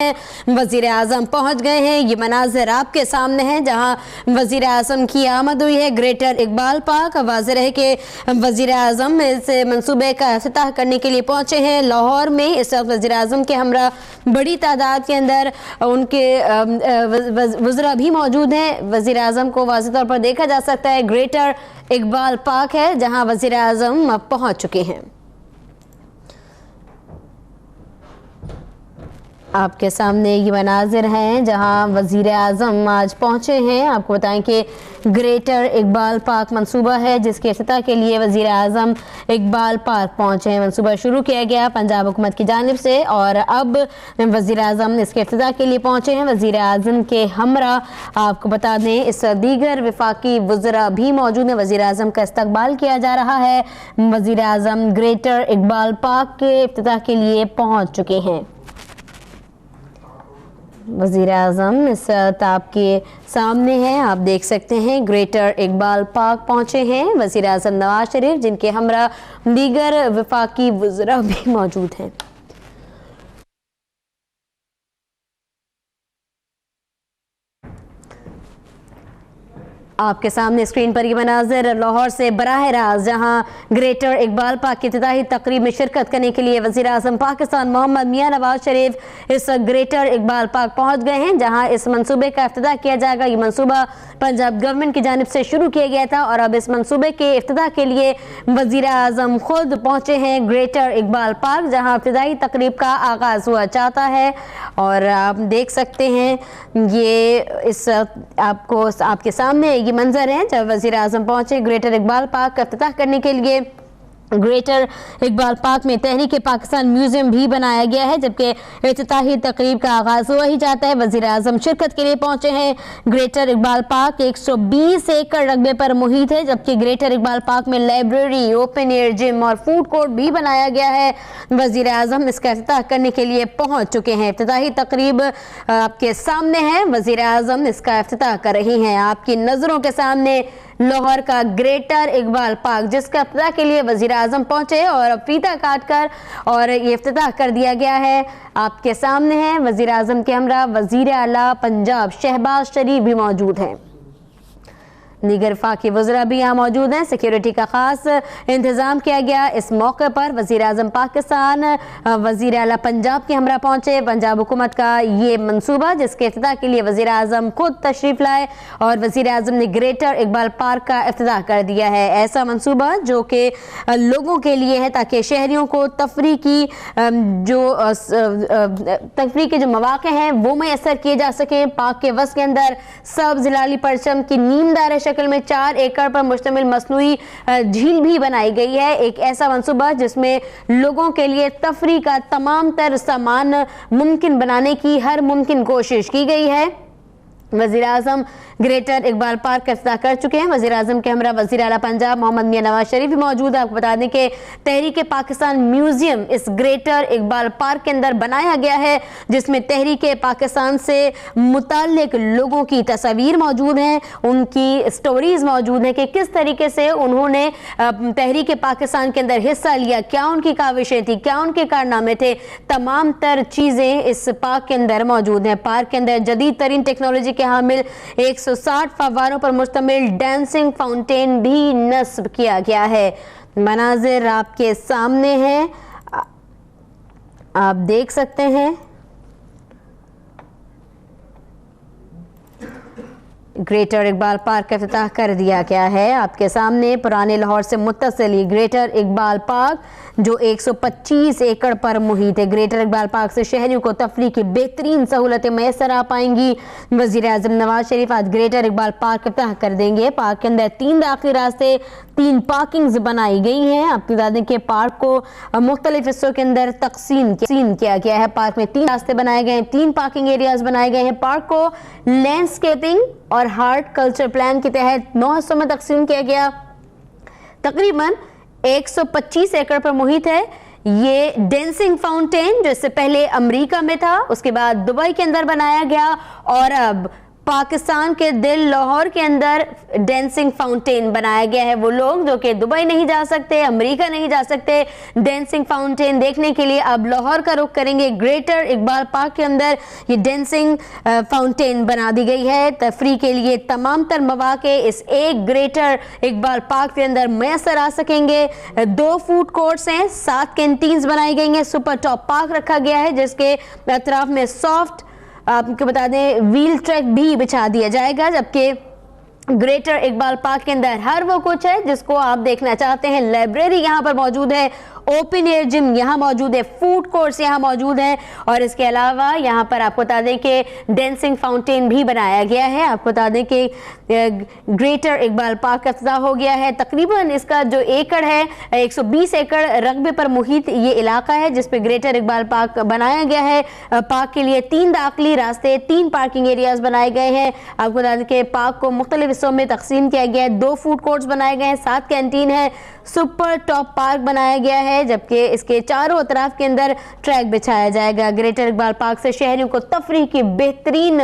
वजीर आजम पहुंच गए हैं। ये मनाजिर आपके सामने हैं जहां वजीर आजम की आमद हुई है ग्रेटर इकबाल पार्क। वाज़ेह है कि वजीर आजम इस मंसूबे का इफ्तिताह करने के लिए पहुंचे हैं लाहौर में। इस वक्त वजीर आजम के हमरा बड़ी तादाद के अंदर उनके वज़रा भी मौजूद हैं। वजीर आजम को वाज़ेह तौर पर देखा जा सकता है ग्रेटर इकबाल पार्क है जहाँ वजीर आजम पहुँच चुके हैं। आपके सामने ये मनाजिर हैं जहां वज़ीर आज़म आज पहुंचे हैं। आपको बताएं कि ग्रेटर इकबाल पार्क मंसूबा है जिसके इफ्तिताह के लिए वज़ीर आज़म इकबाल पार्क पहुंचे हैं। मंसूबा शुरू किया गया पंजाब हुकूमत की जानिब से और अब वज़ीर आज़म इसके इफ्तिताह के लिए पहुंचे हैं। वज़ीर आज़म के हमरा आपको बता दें इस दीगर वफाकी वज़रा भी मौजूद हैं। वज़ीर आज़म का इस्तकबाल किया जा रहा है। वज़ीर आज़म ग्रेटर इकबाल पार्क के इफ्तिताह के लिए पहुँच चुके हैं। वज़ीर आज़म इस वक्त आपके सामने हैं, आप देख सकते हैं ग्रेटर इकबाल पार्क पहुंचे हैं वज़ीर आज़म नवाज शरीफ जिनके हमरा दीगर वफाकी वज़रा भी मौजूद हैं। आपके सामने स्क्रीन पर ये मनाजिर लाहौर से बराह रास्त जहाँ ग्रेटर इकबाल पार्क की इब्तिदाई तकरीब में शिरकत करने के लिए वज़ीर आज़म पाकिस्तान मोहम्मद मियां नवाज शरीफ इस ग्रेटर इकबाल पार्क पहुँच गए हैं जहाँ इस मंसूबे का इफ्तिताह किया जाएगा। ये मंसूबा पंजाब गवर्नमेंट की जानिब से शुरू किया गया था और अब इस मंसूबे के इफ्तिताह के लिए वज़ीर आज़म खुद पहुँचे हैं ग्रेटर इकबाल पार्क जहाँ इब्तिदाई तकरीब का आगाज़ हुआ चाहता है। और आप देख सकते हैं ये इस आपको आपके सामने ये मंजर है जब वज़ीर आज़म पहुंचे ग्रेटर इकबाल पार्क का इफ्तिताह करने के लिए। ग्रेटर इकबाल पार्क में तहरीक पाकिस्तान म्यूजियम भी बनाया गया है जबकि इफ्तिताही तकरीब का आगाज़ हुआ ही जाता है। वज़ीर आज़म शिरकत के लिए पहुंचे हैं। ग्रेटर इकबाल पार्क 120 एकड़ रकबे पर मुहित है जबकि ग्रेटर इकबाल पार्क में लाइब्रेरी, ओपन एयर जिम और फूड कोर्ट भी बनाया गया है। वज़ीर आज़म इसका इफ्तिताह करने के लिए पहुँच चुके हैं। इफ्तिताही तकरीब आपके सामने है, वज़ीर आज़म इसका इफ्तिताह कर रही हैं। आपकी नज़रों के सामने लाहौर का ग्रेटर इकबाल पार्क जिसका इफ्तिताह के लिए वज़ीर आज़म पहुंचे और फीता काट कर और ये इफ्तिताह कर दिया गया है। आपके सामने है वज़ीर आज़म के हमरा वज़ीर आला पंजाब शहबाज शरीफ भी मौजूद हैं। दीगर वफाकी वज़रा भी यहाँ मौजूद हैं। सिक्योरिटी का खास इंतज़ाम किया गया। इस मौके पर वज़ीर आज़म पाकिस्तान वज़ीर आला पंजाब के हमरा पहुँचे। पंजाब हुकूमत का ये मंसूबा जिसके इफ्तिताह के लिए वज़ीर आज़म खुद तशरीफ़ लाए और वज़ीर आज़म ने ग्रेटर इकबाल पार्क का इफ्तिताह कर दिया है। ऐसा मंसूबा जो कि लोगों के लिए है ताकि शहरियों को तफरी के जो मौक़े हैं वो मैसर किए जा सकें। पार्क के वस के अंदर सब्ज़ हिलाली परचम की नीमदार शक्ल में 4 एकड़ पर मुश्तमिल मसनूई झील भी बनाई गई है। एक ऐसा मंसूबा जिसमें लोगों के लिए तफरी का तमाम तर सामान मुमकिन बनाने की हर मुमकिन कोशिश की गई है। वज़ीर आज़म ग्रेटर इकबाल पार्क का इफ्तिताह कर चुके हैं। वज़ीर आज़म के हमरा वज़ीर आला पंजाब मोहम्मद मियां नवाज शरीफ भी मौजूद है। आपको बता दें कि तहरीक पाकिस्तान म्यूजियम इस ग्रेटर इकबाल पार्क के अंदर बनाया गया है जिसमें तहरीक पाकिस्तान से मुताल्लिक लोगों की तस्वीर मौजूद हैं, उनकी स्टोरीज मौजूद हैं कि किस तरीके से उन्होंने तहरीक पाकिस्तान के अंदर हिस्सा लिया, क्या उनकी काविशें थी, क्या उनके कारनामे थे। तमाम तर चीज़ें इस पार्क के अंदर मौजूद हैं। पार्क के अंदर जदीद तरीन टेक्नोलॉजी के हामिल 160 फव्वारों पर मुश्तमिल डांसिंग फाउंटेन भी नस्ब किया गया है। मनाजिर आपके सामने हैं, आप देख सकते हैं। ग्रेटर इकबाल पार्क का इफ्तिताह कर दिया गया है। आपके सामने पुराने लाहौर से मुत्तसिल ग्रेटर इकबाल पार्क जो 125 एकड़ पर मुहित है। ग्रेटर इकबाल पार्क से शहरियों को तफरीह की बेहतरीन सहूलतें मैसर आ पाएंगी। वज़ीर आज़म नवाज शरीफ आज ग्रेटर इकबाल पार्क का इफ्तिताह कर देंगे। पार्क के अंदर 3 दाखिली रास्ते, 3 पार्किंग्स बनाई गई हैं। आपको बता दें कि पार्क को मुख्तलिफ हिस्सों के अंदर तकसीम किया गया है। पार्क में 3 रास्ते बनाए गए हैं, 3 पार्किंग एरियाज बनाए गए हैं। पार्क को लैंडस्केपिंग और हार्ट कल्चर प्लान के तहत 9 हिस्सों में तकसीम किया गया। तकरीबन 125 एकड़ पर मुहित है। ये डांसिंग फाउंटेन जो इससे पहले अमेरिका में था, उसके बाद दुबई के अंदर बनाया गया और अब पाकिस्तान के दिल लाहौर के अंदर डांसिंग फाउंटेन बनाया गया है। वो लोग जो कि दुबई नहीं जा सकते, अमेरिका नहीं जा सकते, डांसिंग फाउंटेन देखने के लिए अब लाहौर का रुख करेंगे। ग्रेटर इकबाल पार्क के अंदर ये डांसिंग फाउंटेन बना दी गई है। तफरी के लिए तमाम तर मौके इस एक ग्रेटर इकबाल पार्क के अंदर मैसर आ सकेंगे। 2 फूड कोर्ट्स हैं, 7 कैंटीन्स बनाई गई हैं, सुपर टॉप पार्क रखा गया है जिसके अतराफ में सॉफ्ट आपको बता दें व्हील ट्रैक भी बिछा दिया जाएगा। जबकि ग्रेटर इकबाल पार्क के अंदर हर वो कुछ है जिसको आप देखना चाहते हैं। लाइब्रेरी यहाँ पर मौजूद है, ओपन एयर जिम यहाँ मौजूद है, फूड कोर्ट्स यहाँ मौजूद हैं और इसके अलावा यहाँ पर आपको बता दें कि डांसिंग फाउंटेन भी बनाया गया है। आपको बता दें कि ग्रेटर इकबाल पार्क का इफ्तिताह हो गया है। तकरीबन इसका जो एकड़ है 120 एकड़ रकबे पर मुहित ये इलाका है जिस पे ग्रेटर इकबाल पार्क बनाया गया है। पार्क के लिए 3 दाखिली रास्ते, 3 पार्किंग एरियाज बनाए गए हैं। आपको बता दें कि पार्क को मुख्तलिफ हिस्सों में तकसीम किया गया है। 2 फूड कोर्ट्स बनाए गए हैं, 7 कैंटीन है, सुपर टॉप पार्क बनाया गया है जबकि इसके चारों अतराफ के अंदर ट्रैक बिछाया जाएगा। ग्रेटर इकबाल पार्क से शहरियों को तफरीह के बेहतरीन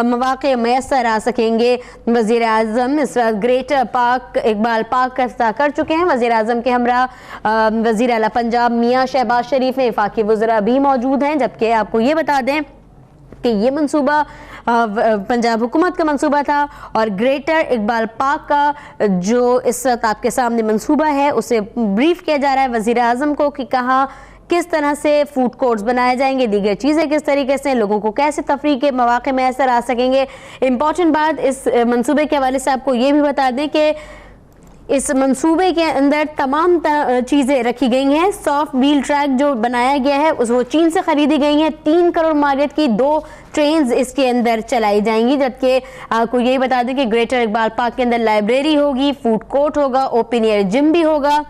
मौके मैसर आ सकेंगे। वज़ीर आज़म इस वक्त ग्रेटर पार्क इकबाल पार्क का इफ्तिताह कर चुके हैं। वज़ीर आज़म के हमरा वज़ीर आला पंजाब मियाँ शहबाज शरीफ में वफाकी वज़रा भी मौजूद हैं। जबकि आपको ये बता दें कि ये मंसूबा पंजाब हुकूमत का मंसूबा था और ग्रेटर इकबाल पार्क का जो इस वक्त आपके सामने मंसूबा है उसे ब्रीफ किया जा रहा है वज़ीर आज़म को कि कहाँ किस तरह से फूड कोर्ट्स बनाए जाएंगे, दीगर चीज़ें किस तरीके से, लोगों को कैसे तफरीह के मौके मैसर आ सकेंगे। इम्पॉर्टेंट बात इस मंसूबे के हवाले से आपको ये भी बता दें कि इस मंसूबे के अंदर तमाम चीज़ें रखी गई हैं। सॉफ्ट व्हील ट्रैक जो बनाया गया है वो चीन से खरीदी गई हैं। 3 करोड़ मालियत की 2 ट्रेन्स इसके अंदर चलाई जाएंगी। जबकि आपको यही बता दें कि ग्रेटर इकबाल पार्क के अंदर लाइब्रेरी होगी, फूड कोर्ट होगा, ओपन एयर जिम भी होगा।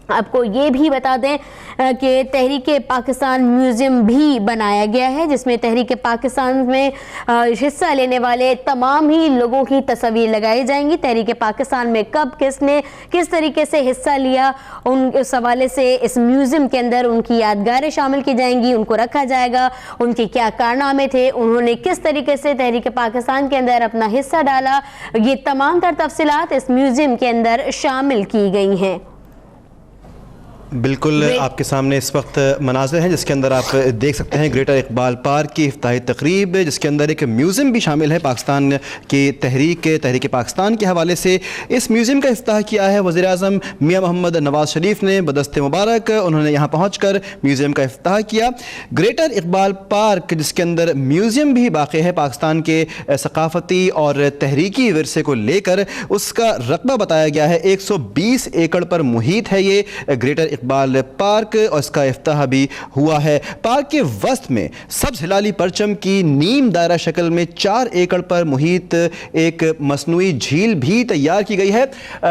आपको ये भी बता दें कि तहरीक पाकिस्तान म्यूज़ियम भी बनाया गया है जिसमें तहरीक पाकिस्तान में हिस्सा लेने वाले तमाम ही लोगों की तस्वीर लगाई जाएंगी। तहरीक पाकिस्तान में कब किसने किस तरीके से हिस्सा लिया उस हवाले से इस म्यूज़ियम के अंदर उनकी यादगारें शामिल की जाएंगी, उनको रखा जाएगा, उनके क्या कारनामे थे, उन्होंने किस तरीके से तहरीक पाकिस्तान के अंदर अपना हिस्सा डाला, ये तमाम तर तफसीलात इस म्यूज़ियम के अंदर शामिल की गई हैं। बिल्कुल आपके सामने इस वक्त मनाज़िर हैं जिसके अंदर आप देख सकते हैं ग्रेटर इकबाल पार्क की इफ्तिताही तकरीब जिसके अंदर एक म्यूज़ियम भी शामिल है पाकिस्तान की तहरीक पाकिस्तान के हवाले से। इस म्यूज़ियम का इफ्तिताह किया है वज़ीर आज़म मियाँ मोहम्मद नवाज़ शरीफ ने बदस्ते मुबारक। उन्होंने यहाँ पहुँच कर म्यूज़ियम का इफ्तिताह किया। ग्रेटर इकबाल पार्क जिसके अंदर म्यूज़ियम भी वाक़ है पाकिस्तान के सकाफ़ती और तहरीकी विरसे को लेकर, उसका रकबा बताया गया है 120 एकड़ पर मुहित है ये ग्रेटर इकबाल पार्क और इसका इफ्तिताह भी हुआ है। पार्क के वस्त में सब्ज़ हिलाली परचम की नीम दायरा शक्ल में 4 एकड़ पर मुहित एक मसनूई झील भी तैयार की गई है।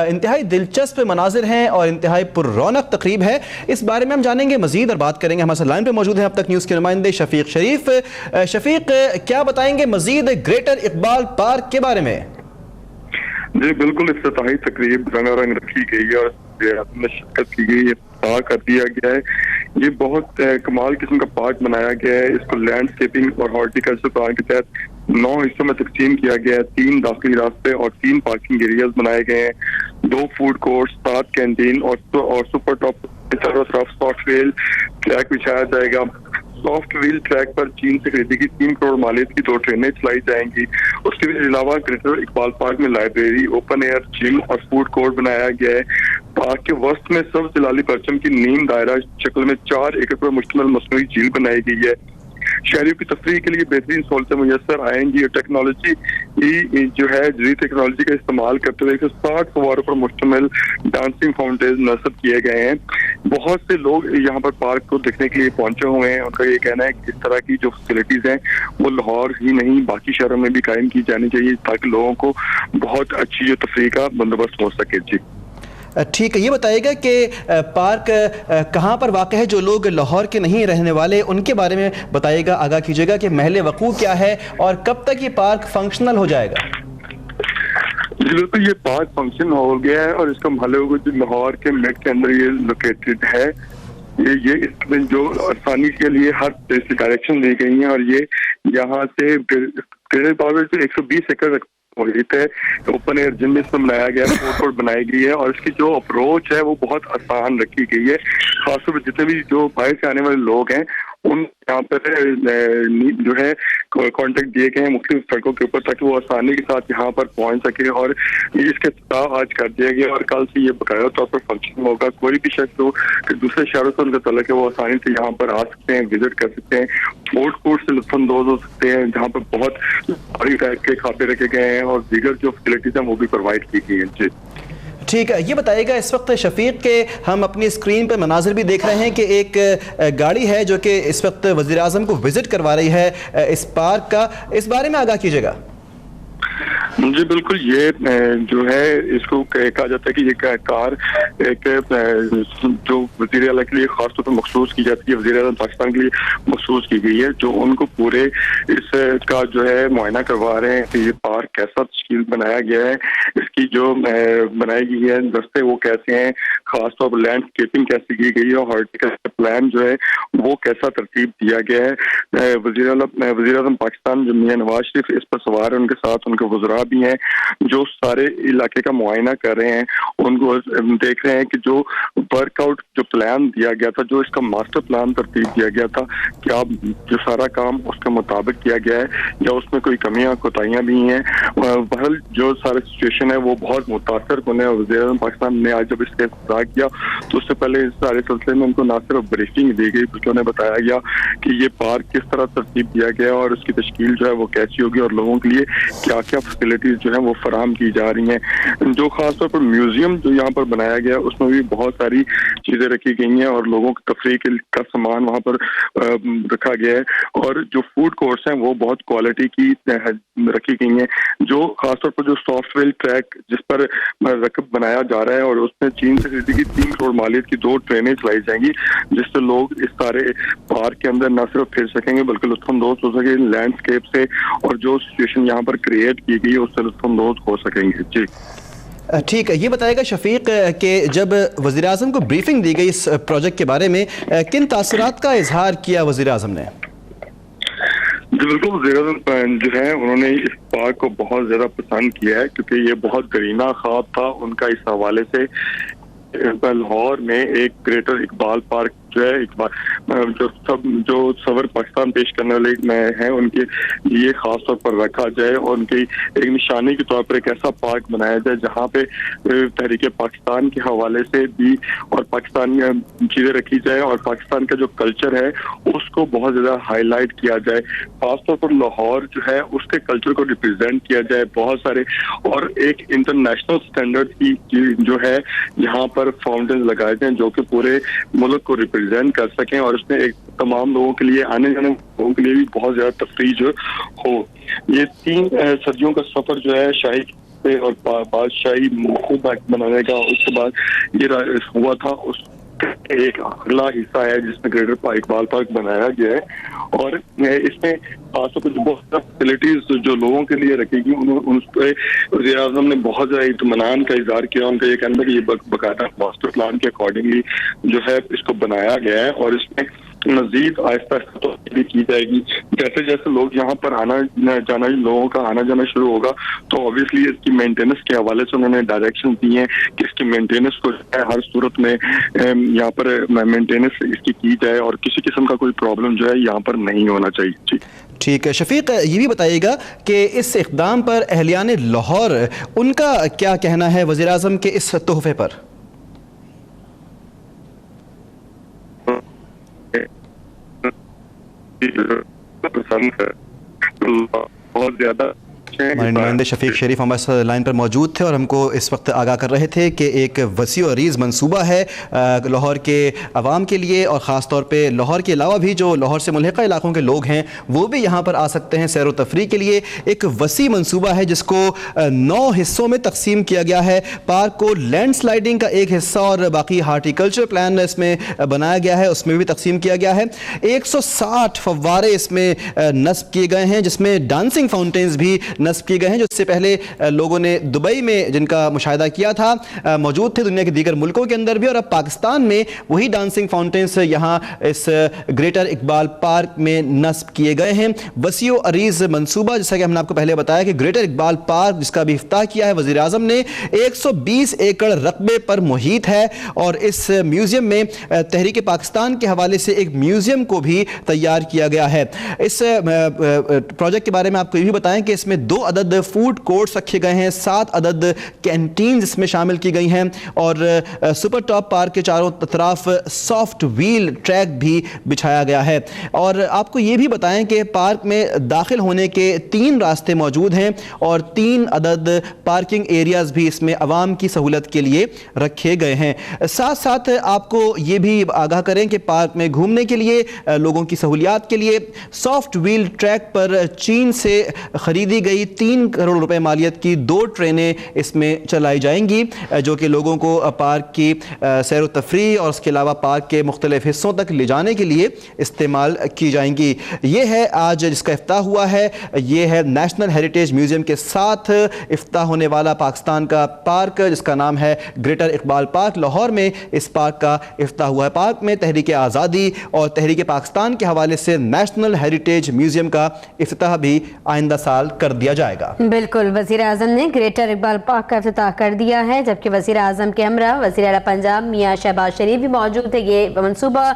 इंतहाई दिलचस्प मनाजिर हैं और इंतहाई पुररौनक तकरीब है। इस बारे में हम जानेंगे मजीद और बात करेंगे। हमारे साथ लाइन पे मौजूद हैं अब तक न्यूज़ के नुमाइंदे शफीक शरीफ। शफीक, क्या बताएंगे मजीद ग्रेटर इकबाल पार्क के बारे में? जी बिल्कुल, इफ्तिताही तकरीब रंगारंग रखी गई है और शिरकत की गई है, कर दिया गया है। ये बहुत कमाल किस्म का पार्क बनाया गया है। इसको लैंडस्केपिंग और हॉर्टिकल्चर प्लान के तहत 9 हिस्सों में तकसीम किया गया है। 3 दाखिली रास्ते और 3 पार्किंग एरियाज बनाए गए हैं। 2 फूड कोर्ट, 7 कैंटीन और सुपर टॉप चारों तरफ सॉफ्ट व्हील ट्रैक बिछाया जाएगा। सॉफ्ट व्हील ट्रैक पर चीन से खरीदी गई 3 करोड़ मालियत की 2 ट्रेनें चलाई जाएंगी। उसके अलावा ग्रेटर इकबाल पार्क में लाइब्रेरी, ओपन एयर जिम और फूड कोर्ट बनाया गया है। पार्क के वस्त में सब्ज़ हिलाली परचम की नीम दायरा शक्ल में 4 एकड़ पर मुश्तमिल मसनूई झील बनाई गई है। शहरियों की तफरीह के लिए बेहतरीन सहूलतें मुयसर आएंगी और टेक्नोलॉजी जो है जदीद टेक्नोलॉजी का इस्तेमाल करते हुए 160 फवारों पर मुश्तमिल डांसिंग फाउंटेन नस्ब किए गए हैं। बहुत से लोग यहाँ पर पार्क को देखने के लिए पहुंचे हुए हैं। उनका ये कहना है कि इस तरह की जो फैसिलिटीज हैं वो लाहौर ही नहीं बाकी शहरों में भी कायम की जानी चाहिए ताकि लोगों को बहुत अच्छी जो तफरीह का बंदोबस्त हो सके। जी ठीक है, ये बताइएगा कि पार्क कहाँ पर वाक़ है? जो लोग लाहौर के नहीं रहने वाले उनके बारे में बताइएगा, आगाह कीजिएगा कि महल वक़ू क्या है और कब तक ये पार्क फंक्शनल हो जाएगा? बिल्कुल, ये पार्क फंक्शन हो गया है और इसका महल वक़ू जो लाहौर के मिड के अंदर ये लोकेटेड है। ये इसमें जो आसानी के लिए हर डायरेक्शन दी गई है और ये यहाँ से ग्रेटर इकबाल पार्क 120 एकड़ मोहित है, ओपन एयर जिम इसमें बनाया गया है, फूड कोर्ट बनाई गई है और इसकी जो अप्रोच है वो बहुत आसान रखी गई है। खासतौर पर जितने भी जो बाहर से आने वाले लोग हैं उन यहाँ पर जो है कॉन्टेक्ट दिए गए हैं मुख्तलिफ सड़कों के ऊपर ताकि वो आसानी के साथ यहाँ पर पहुँच सके और इसके इफ्तिताह आज कर दिया गया और कल से ये बाकायदा तौर पर फंक्शन होगा। कोई भी शख्स जो कि दूसरे शहरों से उनका तल्लुक है वो आसानी से यहाँ पर आ सकते हैं, विजिट कर सकते हैं, फूड कोर्ट से लुत्फानंदोज हो सकते हैं जहाँ पर बहुत बड़ी टाइप के खाते रखे गए हैं और दीगर जो फैसिलिटीज हैं वो भी प्रोवाइड की गई हैं। जी ठीक है, ये बताइएगा इस वक्त शफीक के हम अपनी स्क्रीन पर मनाजिर भी देख रहे हैं कि एक गाड़ी है जो कि इस वक्त वज़ीर आज़म को विजिट करवा रही है इस पार्क का, इस बारे में आगाह कीजिएगा। जी बिल्कुल, ये जो है इसको कहा जाता है कि ये कार एक जो वज़ीर आला के लिए खास तौर पर मखसूस की जाती है, वज़ीर आज़म पाकिस्तान के लिए मखसूस की गई है, जो उनको पूरे इसका जो है मुआयना करवा रहे हैं कि ये पार्क कैसा तश्कील बनाया गया है, इसकी जो बनाई गई है दस्ते वो कैसे हैं, खास तौर पर लैंडस्केपिंग कैसे की गई है और हॉर्टिकल्चर प्लान जो है वो कैसा तरतीब दिया गया है। वज़ीर आज़म पाकिस्तान जो मियां नवाज शरीफ इस पर सवार है, उनके साथ उनके वज़रा भी हैं जो सारे इलाके का मुआयना कर रहे हैं, उनको देख रहे हैं कि जो वर्कआउट जो प्लान दिया गया था, जो इसका मास्टर प्लान तरतीब दिया गया था, क्या जो सारा काम उसके मुताबिक किया गया है या उसमें कोई कमियां कोताहियां भी हैं। बहरहाल जो सारा सिचुएशन है वो बहुत मुतासर कन है। वज़ीर आज़म पाकिस्तान ने आज जब इसका इफ्तिताह किया तो उससे पहले इस सारे सिलसिले में उनको ना सिर्फ ब्रीफिंग दी गई बल्कि उन्हें बताया गया कि ये पार्क किस तरह तरतीब दिया गया और उसकी तश्कील जो है वो कैसी होगी और लोगों के लिए क्या क्या फैसिलिटीज जो है वो फराहम की जा रही हैं। जो खासतौर पर म्यूजियम जो यहाँ पर बनाया गया उसमें भी बहुत सारी चीजें रखी गई हैं और लोगों की तफरीह का सामान वहाँ पर रखा गया है और जो फूड कोर्ट्स हैं वो बहुत क्वालिटी की रखी गई हैं। जो खासतौर पर जो सॉफ्टवेयर ट्रैक जिस पर रकब बनाया जा रहा है और उसमें चीन से खरीदी गई 3 करोड़ मालियत की 2 ट्रेनें चलाई जाएंगी जिससे लोग इस सारे पार्क के अंदर न सिर्फ फिर सकेंगे बल्कि लुत्फानंदोज हो सके लैंडस्केप से और जो सिचुएशन यहाँ पर क्रिएट की गई है उससे लुत्फानंदोज हो सकेंगे। जी ठीक है, ये बताएगा शफीक कि जब वज़ीर आज़म को ब्रीफिंग दी गई इस प्रोजेक्ट के बारे में किन तासुरात का इजहार किया वज़ीर आज़म ने? जी बिल्कुल, वज़ीर आज़म जो है उन्होंने इस पार्क को बहुत ज़्यादा पसंद किया है क्योंकि ये बहुत दरीना ख्वाब था उनका इस हवाले से। लाहौर में एक ग्रेटर इकबाल पार्क जो है जो सवर पाकिस्तान पेश करने वाले हैं उनके लिए खास तौर पर रखा जाए और उनकी एक निशानी के तौर पर एक ऐसा पार्क बनाया जाए जहां पे तहरीक पाकिस्तान के हवाले से भी और पाकिस्तान चीज़ें रखी जाए और पाकिस्तान का जो कल्चर है उसको बहुत ज़्यादा हाईलाइट किया जाए। खासतौर पर लाहौर जो है उसके कल्चर को रिप्रेजेंट किया जाए बहुत सारे और एक इंटरनेशनल स्टैंडर्ड की जो है यहाँ पर फाउंटेन लगाए जाए जो कि पूरे मुल्क को रिप्रेजेंट कर सकें और इसमें एक तमाम लोगों के लिए आने जाने लोगों के लिए भी बहुत ज्यादा तफरीह जो हो। ये 3 सदियों का सफर जो है शाही और बादशाही बनाने का उसके बाद ये हुआ था उस एक अगला हिस्सा है जिसमें ग्रेटर इकबाल पार्क बनाया गया है और इसमें खासतौर पर बहुत फैसिलिटीज जो लोगों के लिए रखेगी उन पर वज़ीर आज़म ने बहुत ज़्यादा इत्मीनान का इज़हार किया। उनका ये कहना है कि ये बाकायदा मास्टर प्लान के अकॉर्डिंगली जो है इसको बनाया गया है और इसमें मजीद आहिस्ता आहिस्ता भी की जाएगी। जैसे जैसे लोग यहाँ पर आना जाना लोगों का आना जाना शुरू होगा तो ऑब्वियसली इसकी मेंटेनेंस के हवाले से उन्होंने डायरेक्शन दिए हैं कि इसकी मेंटेनेंस को हर सूरत में यहाँ पर मेंटेनेंस इसकी की जाए और किसी किस्म का कोई प्रॉब्लम जो है यहाँ पर नहीं होना चाहिए। जी ठीक है शफीक, ये भी बताइएगा कि इस इक़दाम पर अहलियान लाहौर उनका क्या कहना है वज़ीर आज़म के इस तोहफे पर? पसंद है बहुत ज्यादा। हमारे नुमाइंदे शफीक शरीफ हमारे साथ लाइन पर मौजूद थे और हमको इस वक्त आगाह कर रहे थे कि एक वसी और अरीज़ मंसूबा है लाहौर के अवाम के लिए और ख़ास तौर पे लाहौर के अलावा भी जो लाहौर से मुल्हिका इलाकों के लोग हैं वो भी यहाँ पर आ सकते हैं सैर व तफरीह के लिए। एक वसी मंसूबा है जिसको 9 हिस्सों में तकसीम किया गया है। पार्क को लैंड स्लाइडिंग का एक हिस्सा और बाकी हार्टिकल्चर प्लान इसमें बनाया गया है उसमें भी तकसीम किया गया है। 160 फव्वारे इसमें नस्ब किए गए हैं जिसमें डांसिंग फाउंटेन्स भी नस्ब किए गए हैं, जो इससे पहले लोगों ने दुबई में जिनका मुशाहिदा किया था मौजूद थे दुनिया के दीगर मुल्कों के अंदर भी, और अब पाकिस्तान में वही डांसिंग फाउंटेन्स यहाँ इस ग्रेटर इकबाल पार्क में नस्ब किए गए हैं। वसीओ अरीज मंसूबा, जैसा कि हमने आपको पहले बताया कि ग्रेटर इकबाल पार्क जिसका भी इफ्ताह किया है वज़ीर आज़म ने, 120 एकड़ रकबे पर मुहित है, और इस म्यूज़ियम में तहरीक पाकिस्तान के हवाले से एक म्यूज़ियम को भी तैयार किया गया है। इस प्रोजेक्ट के बारे में आपको ये भी बताएं कि इसमें 2 अदद फूड कोर्ट्स रखे गए हैं, 7 अदद कैंटीन इसमें शामिल की गई हैं, और सुपर टॉप पार्क के चारों तरफ सॉफ्ट व्हील ट्रैक भी बिछाया गया है। और आपको ये भी बताएं कि पार्क में दाखिल होने के 3 रास्ते मौजूद हैं, और 3 अदद पार्किंग एरियाज भी इसमें अवाम की सहूलत के लिए रखे गए हैं। साथ साथ आपको ये भी आगाह करें कि पार्क में घूमने के लिए लोगों की सहूलियात के लिए सॉफ्ट व्हील ट्रैक पर चीन से ख़रीदी गई 3 करोड़ रुपए मालियत की 2 ट्रेनें इसमें चलाई जाएंगी, जो कि लोगों को पार्क की सैर व तफरीह और उसके अलावा पार्क के मुख्तलिफ हिस्सों तक ले जाने के लिए इस्तेमाल की जाएंगी। ये है आज जिसका इफ्ताह हुआ है, ये है नेशनल हेरिटेज म्यूज़ियम के साथ इफ्ताह होने वाला पाकिस्तान का पार्क जिसका नाम है ग्रेटर इकबाल पार्क। लाहौर में इस पार्क का इफ्ताह हुआ है। पार्क में तहरीक आज़ादी और तहरीक पाकिस्तान के हवाले से नेशनल हेरिटेज म्यूज़ियम का इफ्ताह भी आइंदा साल कर दिया जाएगा। बिल्कुल, वज़ीर आज़म ने ग्रेटर इकबाल पार्क का इफ्तिताह कर दिया है, जबकि वज़ीर आज़म के हमरा वज़ीर आला पंजाब मियां शहबाज शरीफ भी मौजूद थे। ये मनसूबा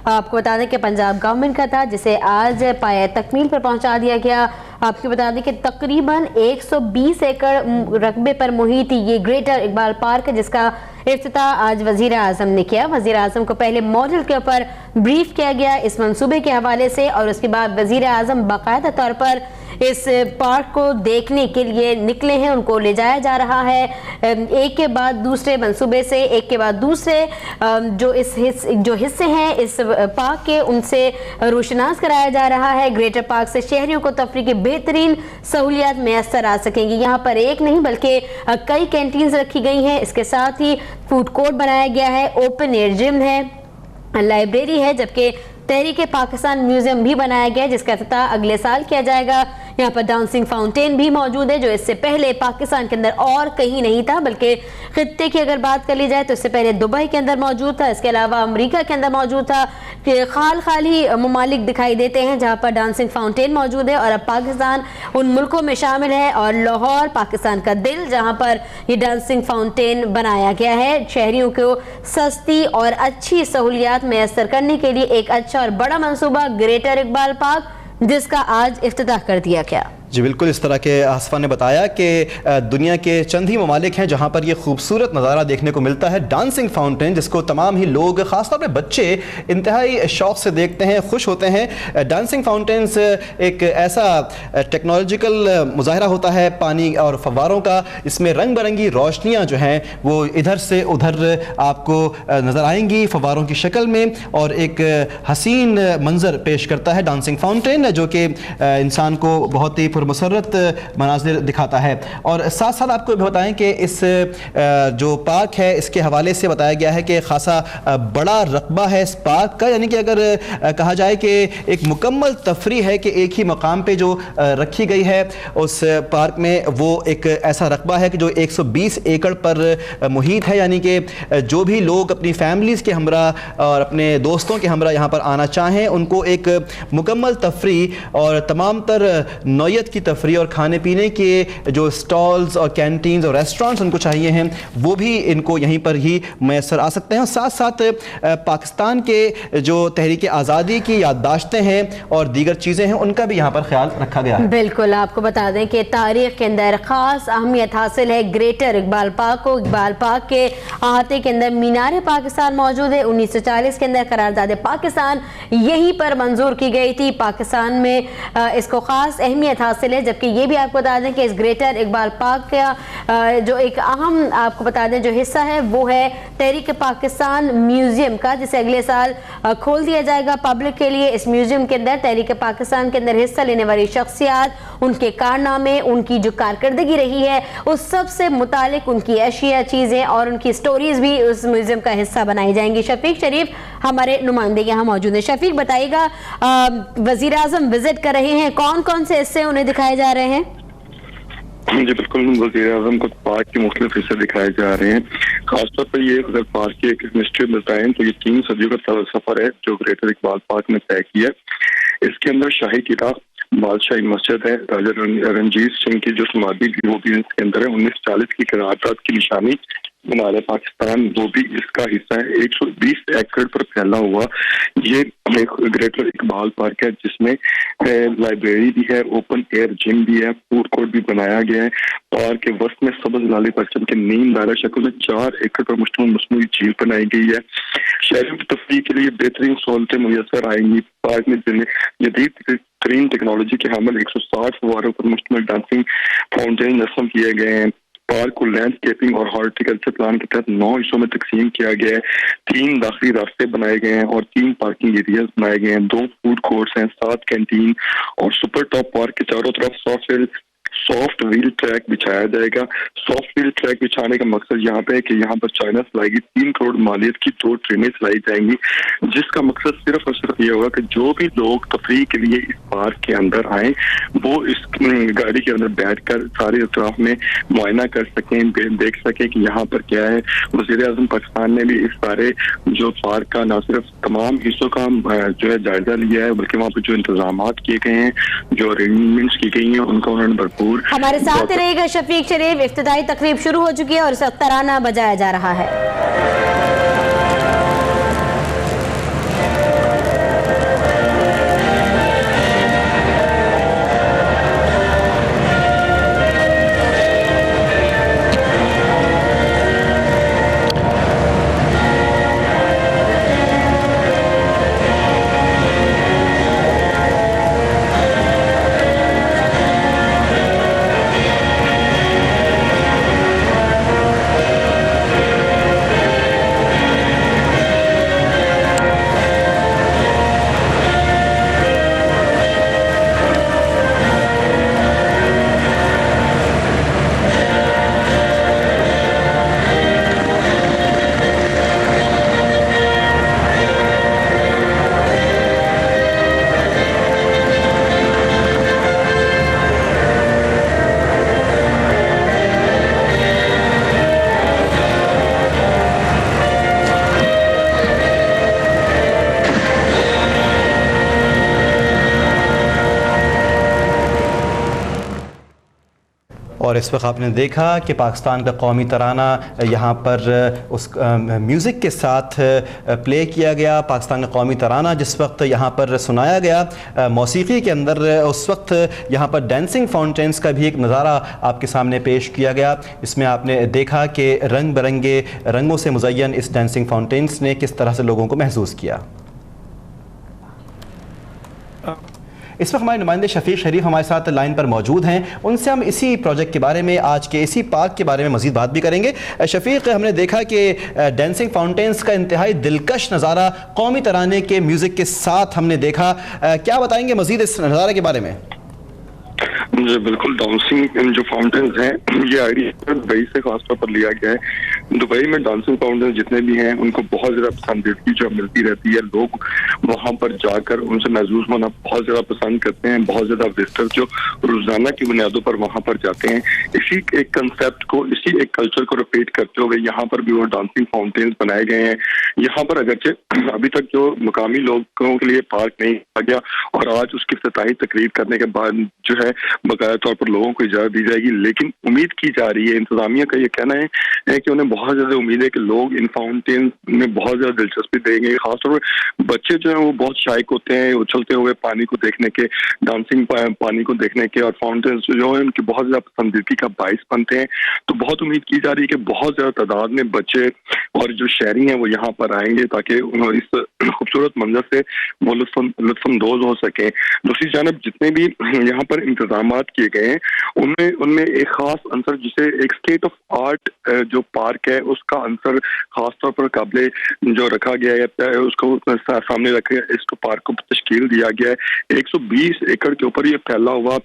आपको बता दें कि पंजाब गवर्नमेंट का था, जिसे आज पाया तकमील पर पहुंचा दिया गया। आपको बता दें कि तकरीबन 120 एकड़ रकबे पर मुहित ये ग्रेटर इकबाल पार्क है, जिसका इफ्तिताह आज वज़ीर आज़म ने किया। वज़ीर आज़म को पहले मॉडल के ऊपर ब्रीफ किया गया इस मंसूबे के हवाले से, और उसके बाद वज़ीर आज़म बाकायदा तौर पर इस पार्क को देखने के लिए निकले हैं। उनको ले जाया जा रहा है एक के बाद दूसरे मंसूबे से, एक के बाद दूसरे जो हिस्से हैं इस पार्क के, उनसे रोशनास कराया जा रहा है। ग्रेटर पार्क से शहरियों को तफरीह की बेहतरीन सहूलियात मैसर आ सकेंगी। यहाँ पर एक नहीं बल्कि कई कैंटीन्स रखी गई हैं। इसके साथ ही फूड कोर्ट बनाया गया है, ओपन एयर जिम है, लाइब्रेरी है, जबकि तहरीक पाकिस्तान म्यूजियम भी बनाया गया है, जिसका इफ्तिताह अगले साल किया जाएगा। यहाँ पर डांसिंग फाउंटेन भी मौजूद है, जो इससे पहले पाकिस्तान के अंदर और कहीं नहीं था, बल्कि खित्ते की अगर बात कर ली जाए तो इससे पहले दुबई के अंदर मौजूद था, इसके अलावा अमेरिका के अंदर मौजूद था। खाल ही ममालिक दिखाई देते हैं जहाँ पर डांसिंग फाउंटेन मौजूद है, और अब पाकिस्तान उन मुल्कों में शामिल है, और लाहौर पाकिस्तान का दिल जहाँ पर ये डांसिंग फाउंटेन बनाया गया है। शहरियों को सस्ती और अच्छी सहूलियात मैसर करने के लिए एक अच्छा और बड़ा मंसूबा ग्रेटर इकबाल पार्क, जिसका आज इफ्तिताह कर दिया गया। जी बिल्कुल, इस तरह के आसफा ने बताया कि दुनिया के चंद ही ममालिक हैं जहाँ पर ये खूबसूरत नज़ारा देखने को मिलता है, डांसिंग फाउंटेन, जिसको तमाम ही लोग ख़ासतौर पर बच्चे इंतहाई शौक़ से देखते हैं, खुश होते हैं। डांसिंग फाउंटेन्स एक ऐसा टेक्नोलॉजिकल मुजाहरा होता है पानी और फव्वारों का, इसमें रंग बिरंगी रोशनियाँ जो हैं वो इधर से उधर आपको नज़र आएंगी फव्वारों की शक्ल में, और एक हसीन मंजर पेश करता है डांसिंग फाउंटेन, जो कि इंसान को बहुत ही मुसर्रत मनाजिर दिखाता है। और साथ साथ आपको भी बताएं कि इस जो पार्क है इसके हवाले से बताया गया है कि खासा बड़ा रकबा है इस पार्क का, यानी कि अगर कहा जाए कि एक मुकम्मल तफरीह है कि एक ही मकाम पे जो रखी गई है उस पार्क में, वो एक ऐसा रकबा है कि जो 120 एकड़ पर मुहित है, यानी कि जो भी लोग अपनी फैमिलीज़ के हमरा और अपने दोस्तों के हमरा यहाँ पर आना चाहें, उनको एक मुकम्मल तफरीह और तमाम तर नौयत की तफरीह और खाने पीने के जो स्टॉल्स और कैंटीन्स और रेस्टोरेंट्स उनको चाहिए हैं, वो भी इनको यहीं पर ही मैसर आ सकते हैं। और साथ साथ पाकिस्तान के जो तहरीक आज़ादी की याददाश्तें हैं और दीगर चीज़ें हैं, उनका भी यहाँ पर ख्याल रखा गया है। बिल्कुल, आपको बता दें कि तारीख के अंदर ख़ास अहमियत हासिल है ग्रेटर इकबाल पार्क को। इकबाल पार्क के अहाते के अंदर मीनार पाकिस्तान मौजूद है। 1940 के अंदर करारदाद पाकिस्तान यहीं पर मंजूर की गई थी। पाकिस्तान में इसको ख़ास अहमियत हासिल है, जबकि ये भी आपको बता दें कि इस ग्रेटर इकबाल पार्क का जो एक अहम आपको बता दें जो हिस्सा है वो है तहरीक पाकिस्तान म्यूजियम का, जिसे अगले साल खोल दिया जाएगा पब्लिक के लिए। इस म्यूजियम के अंदर तहरीक पाकिस्तान के अंदर हिस्सा लेने वाली शख्सियात, उनके कारनामे, उनकी जो कारकर्दगी रही है उस सब से मुतालिक उनकी अशिया, चीज़ें और उनकी स्टोरीज भी उस म्यूजियम का हिस्सा बनाई जाएंगी। शफीक शरीफ हमारे नुमाइंदे यहाँ मौजूद है। शफीक बताइएगा, वज़ीर आज़म विजिट कर रहे हैं, कौन कौन से हिस्से उन्हें दिखाए जा रहे हैं? جی بالکل، وزیر اعظم کو پارک کے مختلف حصے دکھائے جا رہے ہیں. خاص طور پر یہ اگر پارک کی ایک ہسٹری بتائیں تو یہ 3 صدیوں کا سفر ہے جو گریٹر اقبال پارک نے طے کیا. اس کے اندر شاہی قلعہ، بادشاہی مسجد ہے، راجا رنجیت سنگھ کی جو سمادھی تھی وہ بھی اس کے اندر ہے. 1940 کی قرارداد کی نشانی مینار پاکستان وہ بھی اس کا حصہ ہے. 120 ایکڑ پر پھیلا ہوا یہ ایک گریٹر اقبال پارک ہے جس میں لائبریری بھی ہے، اوپن ایئر جم بھی ہے، فوڈ کورٹ بھی بنایا گیا ہے. پارک کے وسط میں سبز لالی پرچم کے نیم دائرہ شکل میں 4 ایکڑ پر مشتمل مصنوعی جھیل بنائی گئی ہے. شہریوں کی تفریح کے لیے بہترین سہولتیں میسر آئیں گی. پارک میں جدید ترین ٹیکنالوجی کے حامل 160 فواروں پر مشتمل ڈانسنگ فاؤنٹین نصب کیے گئے ہیں. پارک کو لینڈسکیپنگ اور ہارٹیکلچر پلان کے تحت 9 حصوں میں تقسیم کیا گیا ہے. 3 داخلی راستے بنائے گئے ہیں اور 3 پارکنگ ایریاز بنائے گئے ہیں. 2 فوڈ کورٹس ہیں، 7 کینٹین اور سپر ٹاپ پارک کے چاروں طرف سافٹ ویل ٹریک بچھایا جائے گا. سافٹ ویل ٹریک بچھانے کا مقصد یہاں پہ ہے کہ یہاں پر چائنا سے لائے گی 3 کروڑ مالیت کی 2 ٹرینیں چلائی جائیں گی، جس کا مقصد صرف اور صرف یہ ہوگا کہ جو بھی لوگ تفریح کے لیے اس پارک کے اندر آئیں وہ اس گاڑی کے اندر بیٹھ کر سارے اطراف میں معائنہ کر سکیں، دیکھ سکیں کہ یہاں پر کیا ہے. وزیر اعظم پاکستان نے بھی اس سارے جو پارک کا نہ صرف تمام حصوں کا جو ہے جائزہ لیا ہے بلکہ وہاں پہ جو انتظامات کیے گئے ہیں، جو ارینجمنٹس کی گئی ہیں ان کا انہوں نے بھرپور. ہمارے ساتھ رہے گا شفیق شریف. افتتاحی تقریب شروع ہو چکی ہے اور اس وقت ترانہ بجایا جا رہا ہے. اور اس وقت آپ نے دیکھا کہ پاکستان کا قومی ترانہ یہاں پر اس میوزک کے ساتھ پلے کیا گیا. پاکستان کا قومی ترانہ جس وقت یہاں پر سنایا گیا موسیقی کے اندر، اس وقت یہاں پر ڈانسنگ فاؤنٹینس کا بھی ایک نظارہ آپ کے سامنے پیش کیا گیا. اس میں آپ نے دیکھا کہ رنگ برنگے رنگوں سے مزین اس ڈانسنگ فاؤنٹینس نے کس طرح سے لوگوں کو محظوظ کیا. اس وقت ہمارے نمائندے شفیق شریف ہمارے ساتھ لائن پر موجود ہیں. ان سے ہم اسی پروجیکٹ کے بارے میں، آج کے اسی پارک کے بارے میں مزید بات بھی کریں گے. شفیق، ہم نے دیکھا کہ ڈانسنگ فاؤنٹینس کا انتہائی دلکش نظارہ قومی ترانے کے میوزک کے ساتھ ہم نے دیکھا. کیا بتائیں گے مزید اس نظارے کے بارے میں؟ جی بالکل، ڈانسنگ جو فاؤنٹینز ہیں یہ آئیڈیا دبئی سے خاص طور پر لیا گیا ہے. دبئی میں ڈانسنگ فاؤنٹینز جتنے بھی ہیں ان کو بہت زیادہ پسندیدگی جو ملتی رہتی ہے. لوگ وہاں پر جا کر ان سے محظوظ ہونا بہت زیادہ پسند کرتے ہیں. بہت زیادہ وزٹر جو روزانہ کی بنیادوں پر وہاں پر جاتے ہیں. اسی ایک کنسیپٹ کو، اسی ایک کلچر کو ریپیٹ کرتے ہوئے یہاں پر بھی وہ ڈانسنگ فاؤنٹینز بنائے گئے ہیں. یہاں پر اگرچہ ابھی تک جو مقامی لوگوں کے لیے پارک نہیں آ گیا اور آج اس کی افتتاحی تقریب کرنے کے بعد جو ہے باقاعدہ طور پر لوگوں کو اجازت دی جائے گی، لیکن امید کی جا رہی ہے، انتظامیہ کا یہ کہنا ہے کہ انہیں بہت زیادہ امید ہے کہ لوگ ان فاؤنٹین میں بہت زیادہ دلچسپی دیں گے. خاص طور پر بچے جو ہیں وہ بہت شائق ہوتے ہیں اچھلتے ہوئے پانی کو دیکھنے کے، ڈانسنگ پانی کو دیکھنے کے، اور فاؤنٹینز جو ہیں ان کی بہت زیادہ پسندیدگی کا باعث بنتے ہیں. تو بہت امید کی جا رہی ہے کہ بہت زیادہ تعداد میں بچے اور جو شہری ہیں وہ یہاں پر آئیں گے تاکہ انہوں اس خوبصورت منظر سے وہ لطف اندوز ہو سکیں. دوسری جانب جتنے بھی یہاں پر انتظامات کیے گئے ہیں ان میں ایک خاص عنصر جسے ایک اسٹیٹ آف آرٹ جو پارک ہے اس کا عنصر خاص طور پر قابل جو رکھا گیا ہے، اس کو سامنے رکھے اس کو پارک کو تشکیل دیا گیا ہے. 120 ایکڑ کے اوپر یہ پھیلا ہوا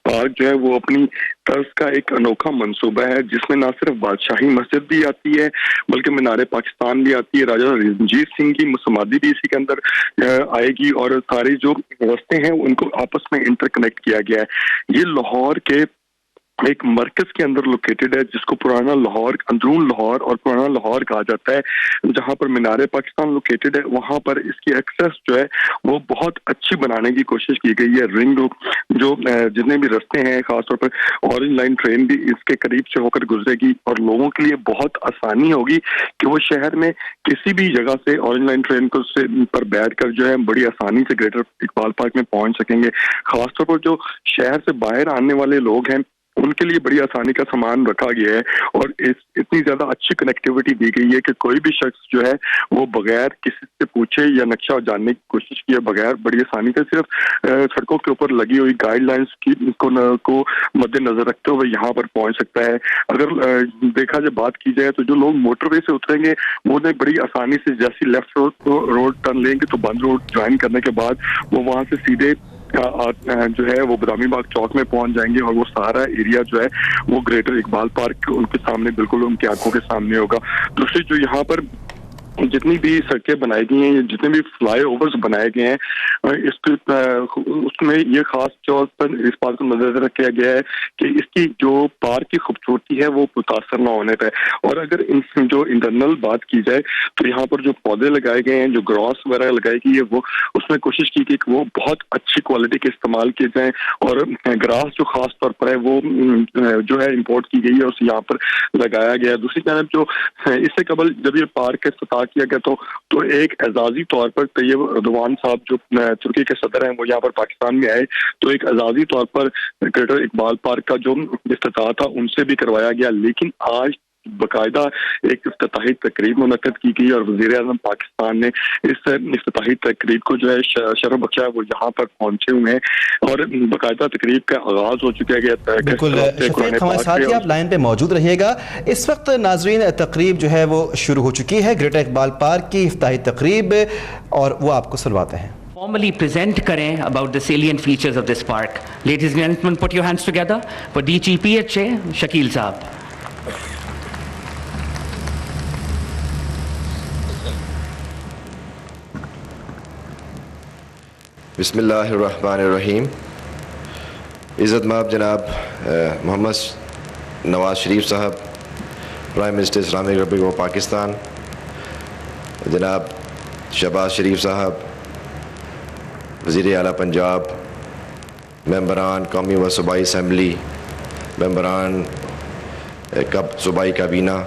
پارک جو ہے وہ اپنی طرز کا ایک انوکھا منصوبہ ہے جس میں نہ صرف بادشاہی مسجد بھی آتی ہے بلکہ مینار پاکستان بھی آتی ہے. راجا رنجیت سنگھ کی سمادھی بھی اسی کے اندر آئے گی اور سارے جو راستے ہیں ان کو آپس میں انٹر کنیکٹ کیا گیا ہے. یہ لاہور کے ایک مرکز کے اندر لوکیٹڈ ہے جس کو پرانا لاہور، اندرون لاہور اور پرانا لاہور کہا جاتا ہے، جہاں پر مینار پاکستان لوکیٹڈ ہے۔ وہاں پر اس کی ایکسیس جو ہے وہ بہت اچھی بنانے کی کوشش کی گئی ہے۔ رنگ روڈ جو جتنے بھی رستے ہیں، خاص طور پر اورنج لائن ٹرین بھی اس کے قریب سے ہو کر گزرے گی، اور لوگوں کے لیے بہت آسانی ہوگی کہ وہ شہر میں کسی بھی جگہ سے اورنج لائن ٹرین کو پر بیٹھ کر جو ہے بڑی آسانی سے گریٹر اقبال پارک میں پہنچ سکیں گے۔ خاص طور پر جو شہر سے باہر آنے والے لوگ ہیں ان کے لیے بڑی آسانی کا سامان رکھا گیا ہے، اور اتنی زیادہ اچھی کنیکٹیوٹی دی گئی ہے کہ کوئی بھی شخص جو ہے وہ بغیر کسی سے پوچھے یا نقشہ جاننے کی کوشش کیے بغیر بڑی آسانی سے صرف سڑکوں کے اوپر لگی ہوئی گائیڈ لائنز کو مد نظر رکھتے ہوئے یہاں پر پہنچ سکتا ہے۔ اگر دیکھا جائے، بات کی جائے تو جو لوگ موٹر وے سے اتریں گے وہ بڑی آسانی سے جیسی لیفٹ روڈ ٹرن لیں گے تو بند روڈ جوائن کرنے کے بعد وہ وہاں سے سیدھے جو ہے وہ بدامی باغ چوک میں پہنچ جائیں گے، اور وہ سارا ایریا جو ہے وہ گریٹر اقبال پارک ان کے سامنے، بالکل ان کی آنکھوں کے سامنے ہوگا۔ دوسری جو یہاں پر جتنی بھی سڑکیں بنائی گئی ہیں، جتنے بھی فلائی اوورز بنائے گئے ہیں، اس میں یہ خاص طور پر اس بات کو نظر رکھا گیا ہے کہ اس کی جو پارک کی خوبصورتی ہے وہ متاثر نہ ہونے پہ۔ اور اگر جو انٹرنل بات کی جائے تو یہاں پر جو پودے لگائے گئے ہیں، جو گراس وغیرہ لگائی گئی ہے، وہ اس میں کوشش کی گئی کہ وہ بہت اچھی کوالٹی کے استعمال کیے جائیں، اور گراس جو خاص طور پر ہے وہ جو ہے امپورٹ کی گئی ہے، اسے یہاں پر لگایا گیا ہے۔ دوسری جانب جو اس سے قبل جب یہ پارک کا افتتاح کیا گیا تو ایک اعزازی طور پر طیب اردوان صاحب جو ترکی کے صدر ہیں وہ یہاں پر پاکستان میں آئے، تو ایک اعزازی طور پر گریٹر اقبال پارک کا جو افتتاح تھا ان سے بھی کروایا گیا، لیکن آج باقاعدہ ایک افتتاحی تقریب منعقد کی گئی، اور وزیر اعظم پاکستان نے اس افتتاحی تقریب کو جو ہے شرف بخشا، وہ یہاں پر پہنچے ہوئے ہیں، اور باقاعدہ تقریب کا آغاز ہو چکا ہے۔ بالکل شفیق، ہمارے ساتھ ہی آپ لائن پہ موجود رہیے گا۔ اس وقت ناظرین تقریب جو ہے وہ شروع ہو چکی ہے، گریٹر اقبال پارک کی افتتاحی تقریب، اور وہ آپ کو سنواتے ہیں۔ Formally present کریں about the salient features of this park. Ladies and gentlemen, put your hands together for DGPHA Shakeel صاحب۔ بسم اللہ الرحمن الرحیم۔ عزت مآب جناب محمد نواز شریف صاحب، prime minister Islamic republic of Pakistan, جناب شہباز شریف صاحب، وزیر اعلیٰ پنجاب، ممبران قومی و صوبائی اسمبلی، ممبران صوبائی کابینہ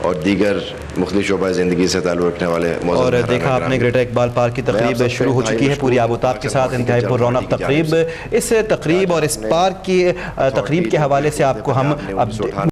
اور دیگر مختلف شعبہ زندگی سے تعلق رکھنے والے، اور دیکھا آپ نے گریٹر اقبال پارک کی تقریب شروع ہو چکی ہے پوری آب و تاب کے ساتھ، انتہائی پر رونق تقریب۔ اس تقریب اور اس پارک کی تقریب کے حوالے سے آپ کو ہم اب